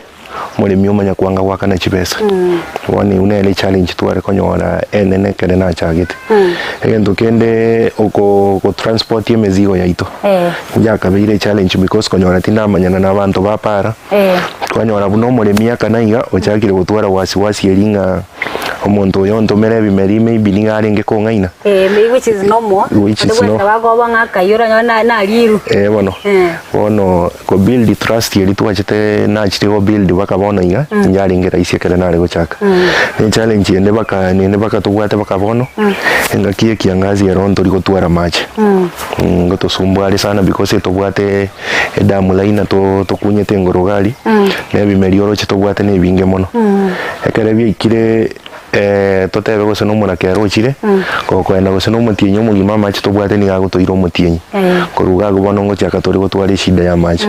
omanya kwanga gwakana chibesa woni unele challenge tware konyora enene kere na chagete egento kende oko transport yemezigo yaito yakabire challenge because konyora tinamanyana nabantu bapara twanyora buno omulimi akanaiga ochakire gutwara wasi eringa omuntu yontomera bimerime bininga arenge kongaina
which is normal bagobanga kayura na liru
bono ko build trust yeli twachete na chitigo build bakabona iga nyaringera isekere nare gochaka ni challenge ende baka tubwate bakabono enga kiangazi eronto rigotwara mache ngotosumbwari sana because tubwate edamu laina to kunyete ngorogali ne bimerioro chitobwate ne binge mono ekere bikire totebe gose no muna kero chire ko kwenda gose no mutinyo mugima machi tobwate ni gago toiro mutinyi koruga go bono ngochaka tori gotwara shida ya machi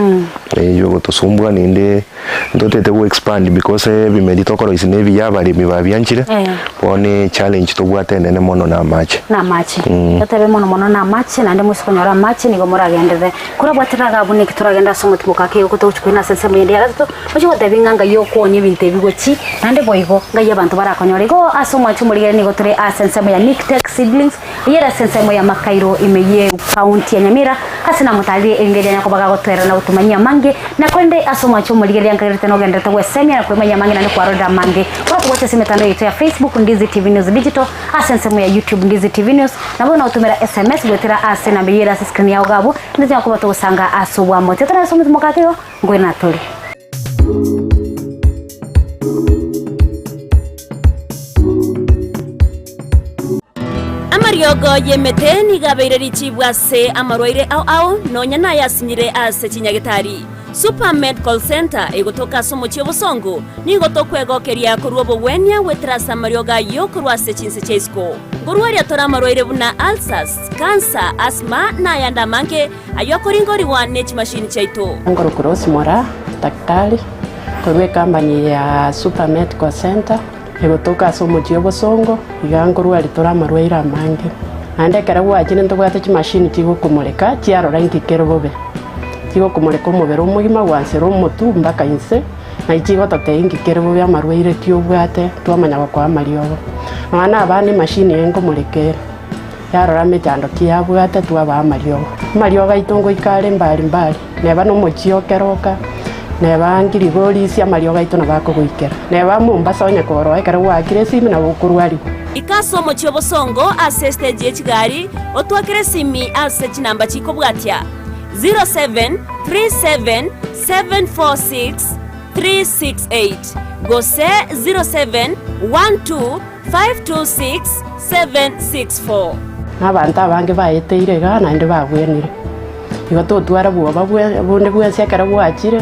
yo gotosumbwa ninde ndotete go expand because bimeri tokoro isine biya bari mibabyanchire bone challenge tobwate nene mono na machi totebe mono na machi nande musikonyora machi nigo muragendere kura bwatiraga bune kituragenda somutimuka ke ko tochukuna sense muyende yarato ojo debinganga yo konye binte bigochi nande boigo ngaye abantu barakonyore go asoma chumurigere nigo tore asensemo ya Nictech Seedlings yera sensemo ya Makairo imeye county ya Nyamira hasina mutali engere nyako baga gotwera na utumanya mange na kwende asoma chumurigere yangarete no gendete wesemia na kwemanya mange na kwa roda mange kwa kuwacha simetando yetu ya Facebook Ndizi TV News Digital asensemo ya YouTube Ndizi TV News na bona utumira SMS gwetera asena biyera screen ya ogabo ndizi yakuba to usanga asubwa mote tana somo tumokakeo ngwena tuli Amariogo yemete ni gabeireri chibwase amarwaire au nonya na yasinyire ase chinyagitari Supermed Call Center egotoka somo chiobosongo ni gotokwegokeria kuruobo wenya wetrasa marioga yo kurwase chinse chesko ngurwaria tora amarwaire buna ulcers cancer asthma na yanda mange ayokoringori wa net machine chaito
ngoro cross mora daktari korwe company ya Supermed Call Center egotoka somo chiobosongo igangurwa ritora amarwaire amange ande karagwa chine ntobwate chi machine tigo kumureka chiarora ngikero bobe tigo kumureka omubere omugima gwansero omotu mpaka inse na ichigo tote ngikero bobe amarwaire tiobwate twamanya kwa mariogo mwana abane machine yengo murekera yarora mechando kiabwate twaba amariogo itongo ikare mbali neba no mochio keroka neba ngirigori cia marioga ito na bako guikera neba Mombasa onya koro ekara wakire simi na bukurwari
ikaso mochio bosongo ase stage echigari otwakire simi ase chinamba chiko bwatia 0737746368 gose 0712526764
nabanta bange baeteire gana ndi bagwenire igo totwara bwoba bunde bwense ekara bwachire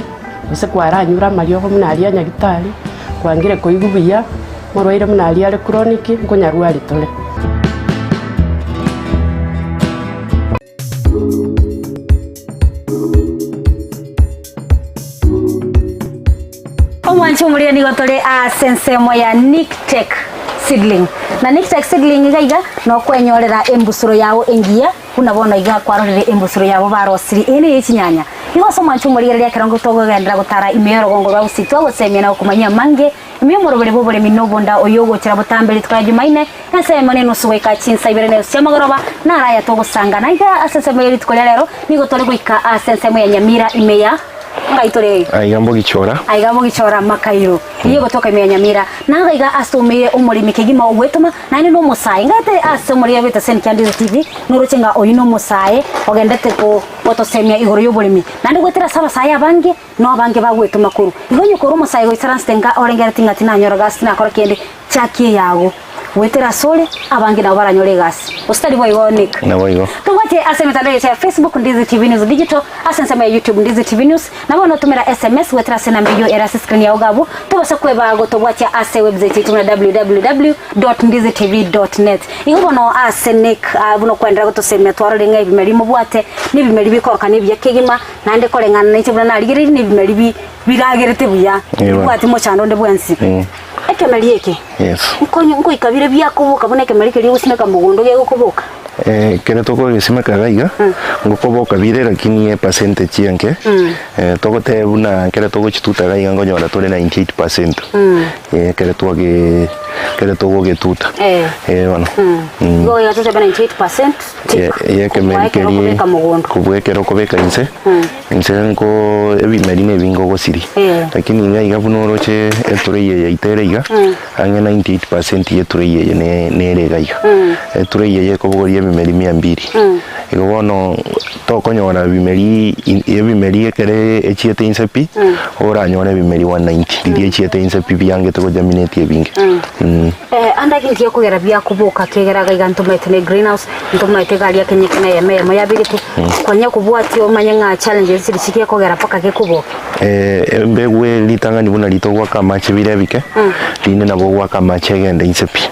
ese kwaranyura mariogo munaria nyagitari kwangire koigubuya morwaire munaria ari chronic nkonyarwari tole
omwancho muri ni gotore sensemo ya Nictech Seedling na Nictech Seedling gaiga no kwenyorera embusuro yao engia kuna bona iga kwarorere embusuro yabo barosiri ene ikinyanya igo so manchu muri ya kirango togo gendra gutara imero gongo ga usitwa gusemya na kumanya mange imyomoro bere bobore minobonda oyogo kira butambeli twa Jumaine nase maneno suweka chinsa ibere ne syamagoroba naraya togo sangana iga asesemo yeri tkolya lero nigo tole guika asesemo ya Nyamira imeya ngaitore
aigambo gichora Makairo iyo gotoka imenya Nyamira nanga iga asomeye umurimi kigima ogwetuma nani no musaye ngate asomori ya beta sen Kyandizo TV nurucenga oyino musaye ogendete ko otosemya igoro y'uburimi nandi gwetera saba saye abange no abange bagwetuma kuru igonyo koro musaye go transtenga orengera tingati na nyoroga sina kora kende chakie yago wetera sole abange na baranyore gasi ostali boy wonik
na boy
tubate asemetandao ya Facebook Ndizi TV News Digital asensema ya YouTube Ndizi TV News na bono tumira SMS wetera sena mbiyo era screen ya ogabu tubasa kweba gotobwacha ase website yetu na www.ndizitv.net ingono asenek buno kwendera gotosemya twarorenga ibimeri mubwate nibimeri bikoroka nibya kigima nande korengana n'ikibuna narigiri nibimeri biragerete buya bwati mo chando ndebwensi ekemeri eke
yes
ngo ikabire byakubuka boneke meri kiri gusimeka mugondo ge gukubuka
kene toko gisimeka gaiga ngukubuka bire lakini percentage yanke toko te buna kene toko chituta gaiga ngonyora tole 98% kene toko getuta bana
go ya tete 98%
kemeri kiri kubwekero kubeka inse ngo ebimeri ne bingo gosiri lakini ngaiga buno roche etureye ya iterega anga 98% yetureye ne regaiga etureye ko bimeri 200 igo bono tokonyora bimeri ekere echiete insepi oranyora bimeri 190 diri echiete insepi byange to germinate ebinge
anda kintiye kugera byakubuka kegera gaiga ntumete ne greenhouse ntumete gali yakenyeke na yeme yabiriti kwanya kubwati omanya nga challenges zirikiye kugera paka kekubuka
mbegwe litangani buna litogwa kama chibirebike line nabo gwa kama chegenda insepi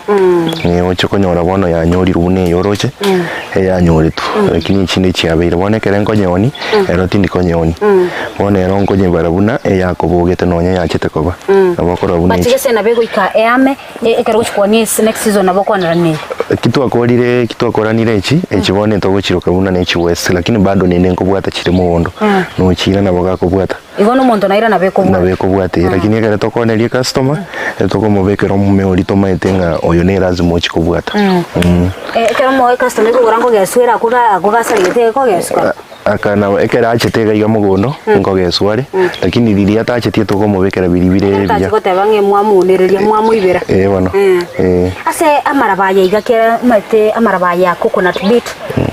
ochokonyora bono ya nyori rune yoroche ya nyori tu lakini ichinde chiabeire bone kerenko nyoni ero tindi konyoni bone ero nkonye barabuna ya kobogete nonya ya chete koba abakora bune
batigese na bego ika eame ekero chikoni next season abakwana rani
kitu akoranire echi bone to gochiroka buna na echi west lakini bado nene nkobwata chire muondo no chira nabo gakobwata
igono muntu naira na
beko bwate lakini ekero tokonerie customer etoko mobekero mumeori tomaetenga oyo ne lazima ochikobwata
ekero mo customer kurango geswera akura gogasarite ko geswa
akana ekera achetega iga mugondo ngo gesware lakini lilia tachetie toko mobekera biribire bya
tachote bange mwamunereria mwamuibera
bano
ase amarabaya igakera mate amarabaya coconut beet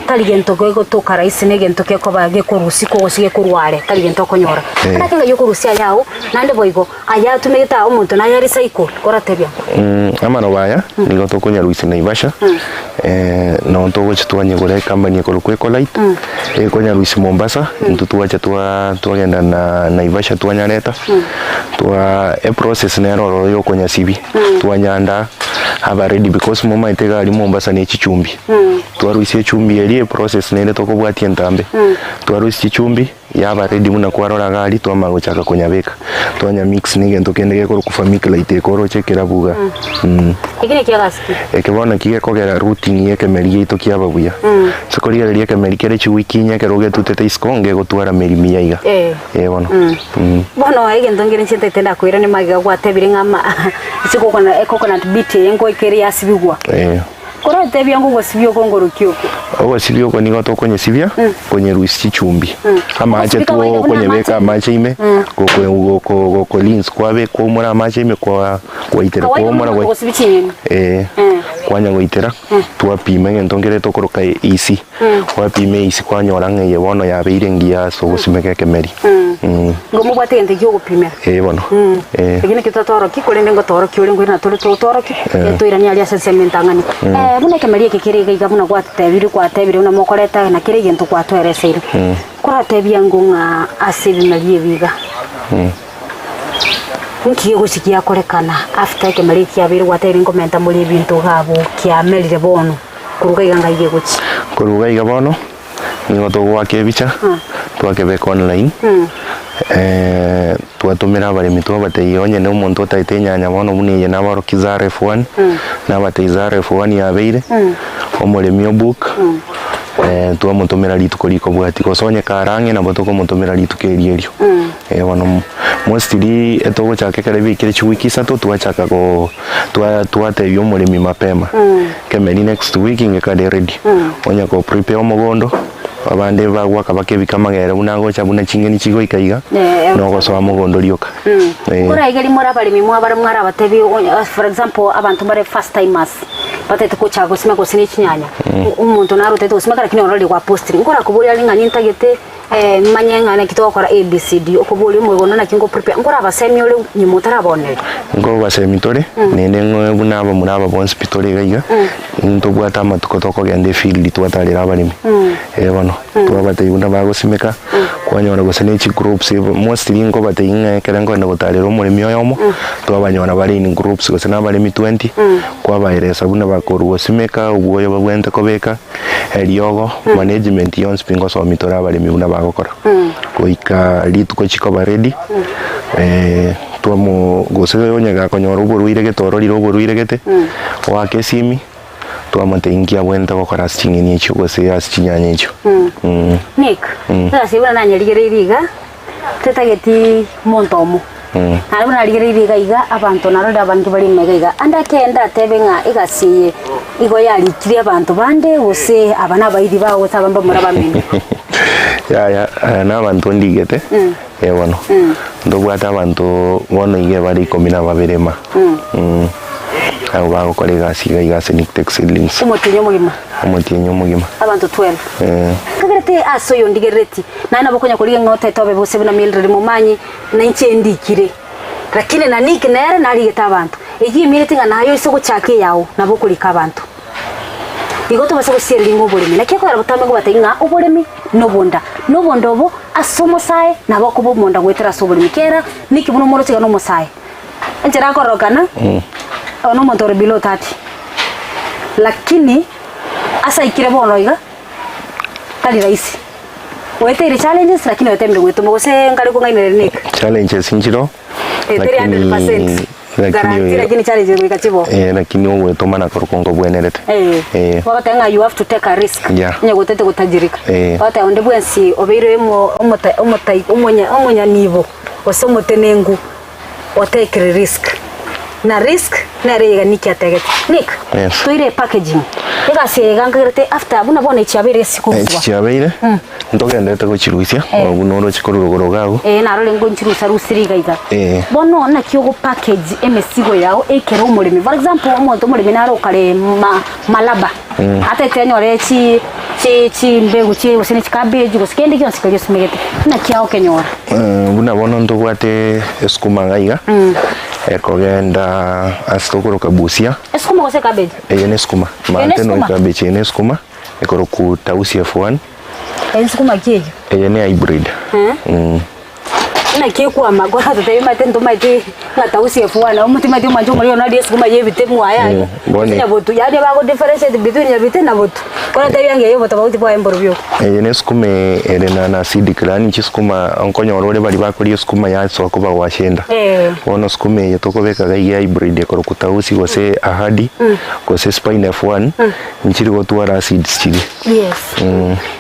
taligento go toka raisi ne gento ke ko bage kurusi ko gosige kurware taligento konyora ndakenga yo kurusi ayawo nande boigo aya tumegeta umuntu na yari cycle koratebya
amarabaya nigo tokonya Luisi Naivasha no togo chitwanye gore company ko kweko light konya Luisi Mombasa ntutuacha twagenda na Naivasha twanyareta twa process nero yo konya sibi twanyanda aba ready because mama itega ali Mombasa ne chichumbi twaruisi chumbi eli process nene toko bwati entambe twaruisi chumbi yaba ready muna kwarora gali twamago chaka konyabeka twanya mix nigento kendege ko kufamika laite koro chekera buga
ikine kiagasi
ekebona kige kogera routine yeke meri to kiaba buya sokoria leri yeke meri kere chiwikinya keroge tutete iskonge gotwara meri miyaiga bona
bono egento ngire nchete tenda kwira ni magiga gwatebire ngama siko kona coconut beet yengo ikere yasibigwa kora tebya ngo gosibyo kongoro kyoko
owa sibyo ko nigo to konye sibya konye Luisi chumbi ama aje to konye beka mache ime ko lins kwabe ko mura mache ime kwa itera ko mura kwa kwanya ngo itera twapime ngentongere to koroka isi wapime isi kwanyora ngeye bono ya beirengia so gosimeke kemeri
ngomu bwate ngente kyo gupimera
bono
egine kitotoro kikolende ngo toro kyore ngo na toro toro ki etoirani ali assessment angani bune kemeri kekere gaiga buna gwatebire una mokoreta na kire gento kwatwereseire kuratebia ngunga asibinalie biga nkiye gusikia korekana after kemeri kyabire gwatebire ngomenta muri bintu gabo kyamerire bono kuruga iganga iye guchi
kuruga iga bono nigo to gwake bicha twakebeka online twatumira bari mitwa bateyonye ne umuntu otaitenya bono buniye nabaro kizare F1 nabatezare F1 yabeire omuremio book tuwa mutumira ritu kuriko bwati gosonye karange na botoko mutumira ritu kerierio wano mostly etogo chake kare bikire chwiki sato tuachaka go tuate yo murimi mapema kemeni next week ingekade ready onya ko prepare omugondo abande bagwa kabakebika magere bunango chabuna chingeni chigo ikaiga no gosoa mugondo rioka
kora igeri mora bali mimwa bara mwara batebi for example abantu bare first timers batete ko chago sima ko sini chinyanya umuntu narote to sima kara kino roli kwa posting ngora kubuli ali ngani ntagete manyenga na kitoko kora ABCD okubuli mugono na kingo prepare ngora basemi ole nyimutara bonere
ngo basemi tore nene ngo bunaba muraba bon hospital gaiga into bwata matuko toko gende field twatarira abalimi bano twabate yunda bagosimeka kwanyora gosene chi groups mostly ngo bate inga kerengo na gotarira umurimi oyomo twabanyora bari in groups gosena abalimi 20 kwabairesa buna bakoru gosimeka ubwoyo babwente kobeka eriogo management yons pingo so mitora abalimi buna bagokora koika lituko chikoba ready twamo gosebe onyaga konyora uburuire getororiro uburuire gete wake simi twamateingia bwenta gokora singeni echo gose asinyanya echo
Nick sasa ibona nanyerigere iriga tetageti montomo arabona arigere iriga iga abantu naroda abantu bari megaiga anda kenda tebenga igasiye igo yalikire abantu bande gose abana baidi bawo tabamba murabamene
ya n'abantu ndigete wano ndobwata abantu bono ige bari komina babirema abo bagokorega asiga igase Nictex Seedlings umutinyo mugima
abantu 12 kagerete aso yo ndigereti nana bokonya kuri ngote tobe bose bina milre mumanyi na inche ndikire lakini na Nick nere nari geta abantu igi militinga nayo isoko chake yawo nabo kulika abantu igoto base gusielingo bulimi nakiko yarabutame ngo batinga ubulimi nobonda obo asomo sae nabo kubo monda gwetera sobulimi kera Nick buno moro tiga no mosae enjera korokana ono montore below 30 lakini asa ikire bono iga tali raisi wete ile challenges lakini wete mbe wetu mugose ngari ko ngaine Nick
challenges injiro
300% lakini challenge wika chibo
lakini wewe tomana korukongo bwenerete
wakatenga you have to take a risk nya gotete gutajirika wata onde bwensi obeire omonya nivo osomotenengu otake risk na risk na rega Nick atagete Nick toire packaging ega se gangirete after buna bona ichiabere sikuzwa
ichiabere ndogendete guchiruisia obunoro chikorugoro gago
naro lengo nchirusa rusiriga iga bono na kyogo package emesigo yao ekero umurimi for example omuntu umurimi naro kare malaba ate tenyore chi mbegu chi usini cabbage gusikende kyo sikalyo smegete na kyao kenyora
buna bono ndobwate eskuma gaiga ekogenda astokoro kabusia
eskuma gose cabbage
eskuma mante no cabbage eskuma ekoro ku tausi F1
eskuma kiejo
ne hybrid
na kieku amagwa tete matendo mate na tausi F1 umutima dio manjo muri ona dio skuma yebite mwaya ya botu ya bago difference between ya bite na botu kora tayo yange yo botu bauti kwa emborbio
ne skuma erena na seed clan chiskuma onkonya orore bali bakuri skuma ya so kuba washenda ono skuma yetokobeka ga hybrid ekoro kutausi gose ahadi gose spine F1 nchiri gotwara seeds chiri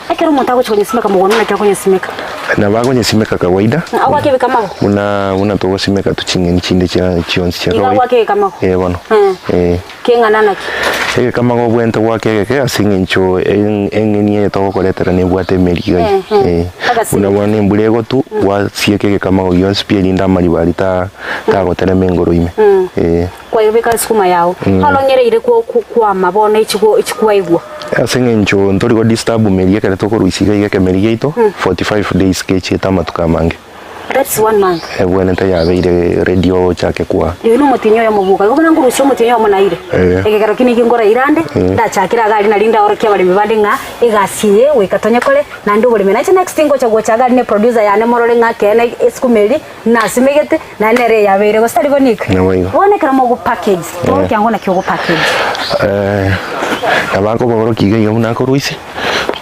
akero montago choni simeka mugono na kyako nyesimeka na bago nyesimeka kawaida
awake kama
una togo simeka tuchingeni chinde cha chionsi cha kawaida
awake kama
bono
kenga nanaki
kama go bwente gwake ke asingincho engeni togo koletera ne bwate meriga una bone mbulego tu wasieke kama go yonsi pia linda mali balita ta gotera mengoro ime
kwa yobeka skuma yao halonyere ire kwa mabone ichikuwaigwa
asingincho ntori go disturb meriga kare toko ruisiga igeke meriga ito 45 days kechi tama tukamange
that's 1 month
bwana tayabeire radio chake kwa
no mutinyo ya mubuka gobana nguru sho mutinyo mo naire egekero kini kingora irande ndachakira gari na linda orokia bali mibande nga igasiye wikatonya kole na ndu buli menacha next thing gocha gocha gari ne producer yane morore nga kene eskumeli na simegete na nere yabeire go stari bonik wone kara mo go package to kyango na kyo go package
abako bogoro kiga yona ko ruisi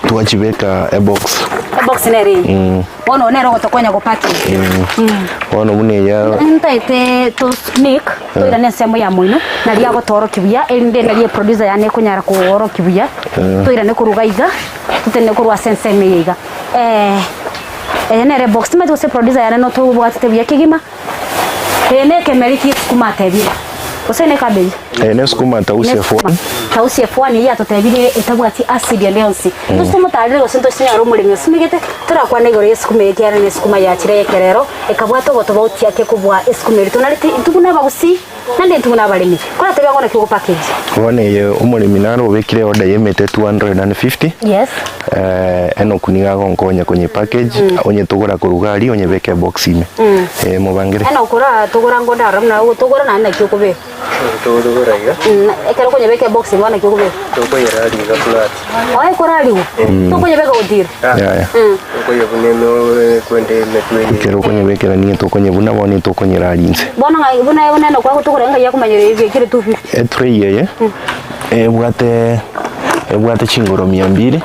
tuachibeka a box
box nere bono nero gotokonya go package
bono mune ya
ntaite to sneak to ira nesemo ya muino na ria gotoro kibuya ende na ria producer ya ne kunyara ko oro kibuya to ira ne kuruga iga tutene kurwa sense meiga nere box me to se producer ya no to bwatite bya kigima ene kemeriki kumate bya usene kabeji
ne skuma
tausi F1 ya totebire etabwati acid ya leonsi tustomo talire gosinto sinya rumuri simigete turakwa negoro yesukuma yekiara ne sukuma ya chire yekerero ekabwato gotobauti yake kubwa esukuma ritonaliti intuguna bagusi nande intuguna balimi kora tebya ngona kigo package
wone ye umurimi naro wekire order yemete 250
yes
eno kuniga gonkonya kwenye package onye tugura kurugari onye beke box ime mubangire
eno kura tugura ngonda ramna tugura na kyo kobe
tugura iga
ekero kwenye beke box ngona kyo kobe
tugura rali ga flat
oye korali to kwenye beke odir
ya
tugura buneme kwende metwe
kero kwenye beke ni to kwenye buna bone to kwenye rali nse
bona ngai buna no kwa tugura ngai yakumanyire ibi kire 250
tray ye ebwate chingoro 200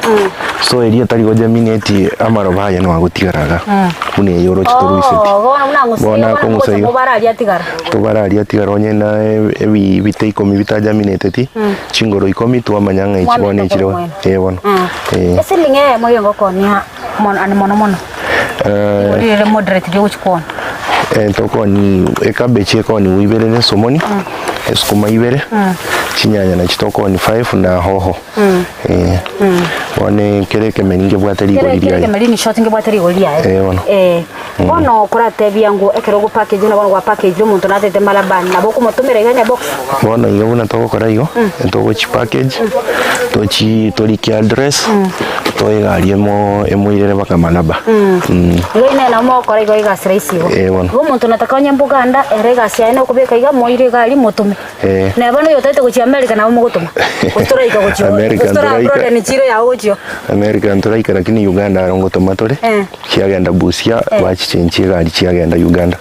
so eria tari goja mineti amaroba ya no agutigaraga une yoro chitoruise bona kongusa yo tubararia tigara onye na bite 10 bitaja mineteti chingoro 10 tu amanyanga ichibone chiro bona
esilinge moyo ngoko ni mono ore moderate yo chikon
toko ni ekabeche ko ni wibere ne somoni esukuma ibere chinyanya na chitoko ni 5 na hoho one kereke meninge bwateri golia
kereke melini shot nge bwateri golia ono kurate byangu ekero go package na go package umuntu natete malabani nabo kumutumira iganya box
bona iyo una toko kora iyo ntoko chi package tochi toriki address to igariemo emuirere baka malaba
ngine na mo kora igo igasira isigo go umuntu natakanya mbuganda erega cia ene kubeka iga moire gali mutume na bano yotete go chi America na mo gutuma ustora go chi ustora brother ni chiro ya ojo
America ntoraika lakini Uganda arongo tomatore kiagenda busia bachichenchie gali kiagenda Uganda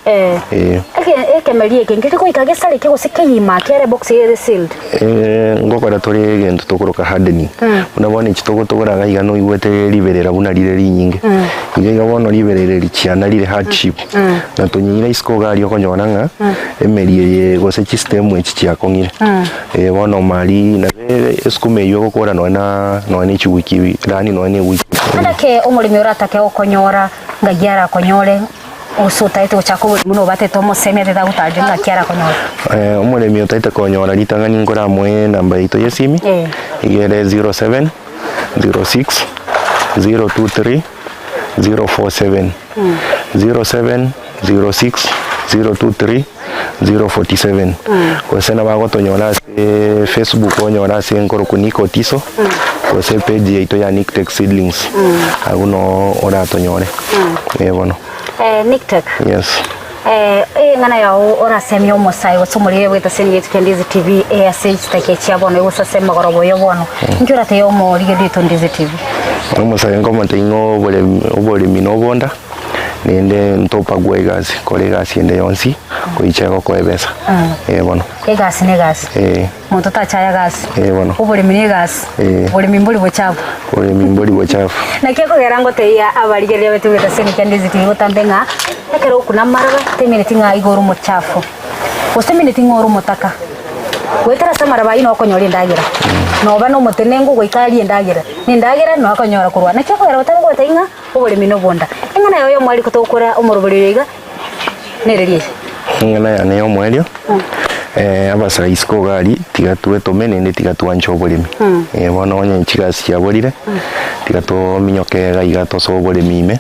ekemerie kengete ko ikage ke gusikeyima kere box ye sealed
ngokora tore gento tokoroka hardening unabone chitoko tokora iga no igwete liberera buna lire linyinge iga bono liberere lichiana lire hard chip na tonyira isko gali okonyonanga emerie gose system echi yakongire bono mali na eskume yo gukora no ni chiwiki rani no ni wiki
ndake umurimi uratake okonyora ngagiara konyore usutaite uchako muno bate tomo semete da utajenga kiara konyora
umurimi utaite konyora litangani ngora mwe namba ito yesimi igere 07 06 023 047 07 06 023 047 kosena bago tonyora Facebook onyora se nkoro kuniko tiso kose page ito ya Nictech Seedlings aguno ora tonyore bono
Nictech
yes
ngana ya ora semyo mosai wasomuriye weta senye Ndizi TV ASH take chiabono yosa sema gorobo yobono njura te yomo lige dito Ndizi TV
mosai ngoma tingo obole minobonda nende ntopa gwegazi kolegasi ende yonsi kuichego kwebesa bono
egasi ne gas muntu tachaya gas
bono
ubuli mini gas ubuli mimbuli bochafu na keko gerango te ya abaligere betu beta seni Ndizi TV utambenga ekero kuna maraba temineti nga igoro mochafu osemineti ngoro motaka wetara samaraba ino okonyori ndagira no bano motenengo goikari ndagira ni ndagira no akonyora kurwa na keko gerango tango tainga ubuli mino bonda ingana yoyo mwali kutokora umurubuliriga nererie
ingana ya ne omwelio abasara isko gali tigatwe tomenene tigatwa nchobolimi bono onye nchigasi yabolire tigato minyoke gaigato sobolimi ime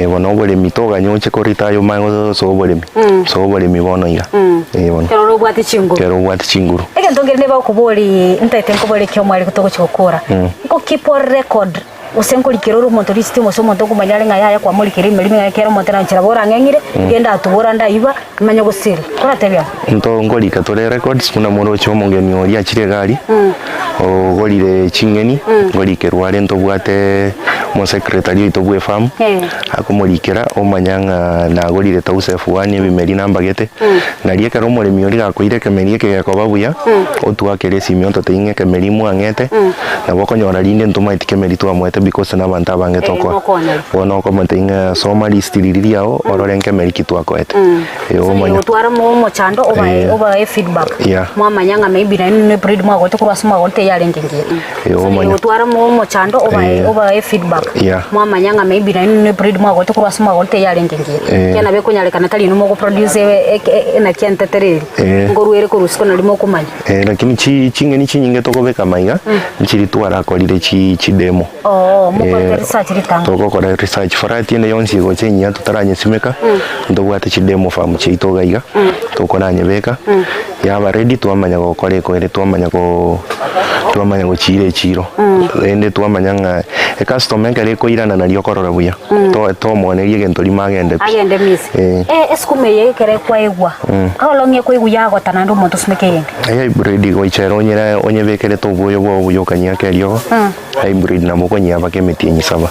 bono bolimi toga nyonche korita yo mango sobolimi bono iga bono
kero bwati chinguru ege ndongere ne bakuboli ntete nkobole kyo mwali kutoko chikokora ko keep record usenkoli kiroro motorist mo somo ndoko manyale ngaya kwa moli kirimi limi kero motera nchira bora ngengire genda atubora ndaiba manya gusiri kora tebya
nto ngoli katore records kuna moro chomo ngeni ori achire gali o golire chingeni ngoli kerware nto bwate mo secretary ito bwe farm akumurikira omanyanga na agorire tausefu wani bimeri nambagete na rieka romore miori gakoire kemeri ke gakobabuya otwakere simio totinge kemeri mwangete na bokonyora rinde ntuma itikemeri twa mwete because na banta bange tokwa wono ko matinga somali stiririao ororenke meri kitwakoete
omanya twara mo chando oba feedback mwamanyanga maybe na breed mwago to cross mwago te yarengenge omanya twara mo chando oba feedback mwamanyanga maybe na breed mwago to cross mwago te yarengenge kana be kunyalekana tali no mo produce na kiantetereri ngoruere ko rusiko na limo kumanya
lakini chingeni chinyinge tokobeka maiga nchiri twara kolire chi demo
mo research ritanga
toko kora research farati ne yonsi go chenya tutaranye simeka ndobwate chi demo farm chito gaiga tokonanye beka yaba ready twamanya go kore kwere twamanya go chiro ende twamanya e customer kare ko irana na lyo korora buya to mone yege ntori magende
agende misi eskumeye kare kwa egwa kalonye ko egu yago tanando muntu smeke
hybrid go ichero onye bekere to buyo kanya keryo hybrid na moko nyaba kemeti nyisaba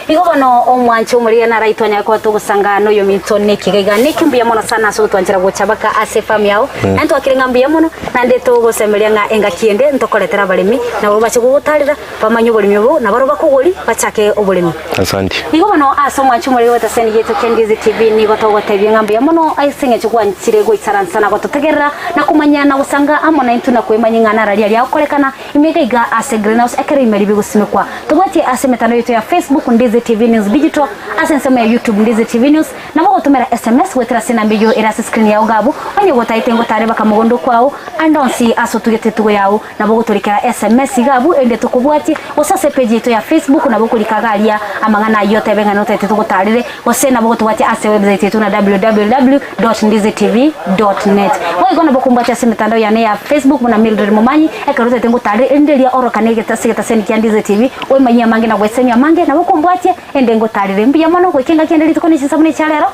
igo bano omwanche umuri na raitonya ko to gusangano yo mitone kigega nikimbuya mono sana so twanjira gochabaka ase fam yao ento akirenga mbuya mono nande to gosemeria nga enga kiende ntokoletera balimi na babache gutarira bamanyo bolimi bo na baroba kugori bachake obolimi
asante
igo bano aso mwanche umuri wata seni yeto Kendizi TV ni goto gotebye ngambuya mono aisinge chukwanchire go isaransa na gototegerera na kumanyana gusanga amona intu na kwemanyingana raria ya kolekana imegaiga ase greenhouse ekere imeribi gusimekwa tugwati ase metano yeto ya Facebook Ndizi TV News Digital asensema ya YouTube Ndizi TV News na mwa tumera SMS wetera sina mbiyo irasi screen ya ugabu wanye gotaite ngotareba kamugondo kwao andonsi aso tugete tugo yao na bogo turika SMS gabu ende tukubwati osase page yeto ya Facebook na bogo likagalia amangana yote benga note tugotarire ose na bogo tubati ase website yetu na www.ndizitv.net wai gona bogo mbati ase metandao ya Facebook na Mildred Momanyi ekarote tengotarire endelia oro kanege tasigeta seni kia Ndizi TV we manyia mange na gwesenya mange na bogo mbati ende ngotarire mbiya mono kwekinga kiendeli tukoni chisabune chalero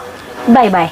bye bye.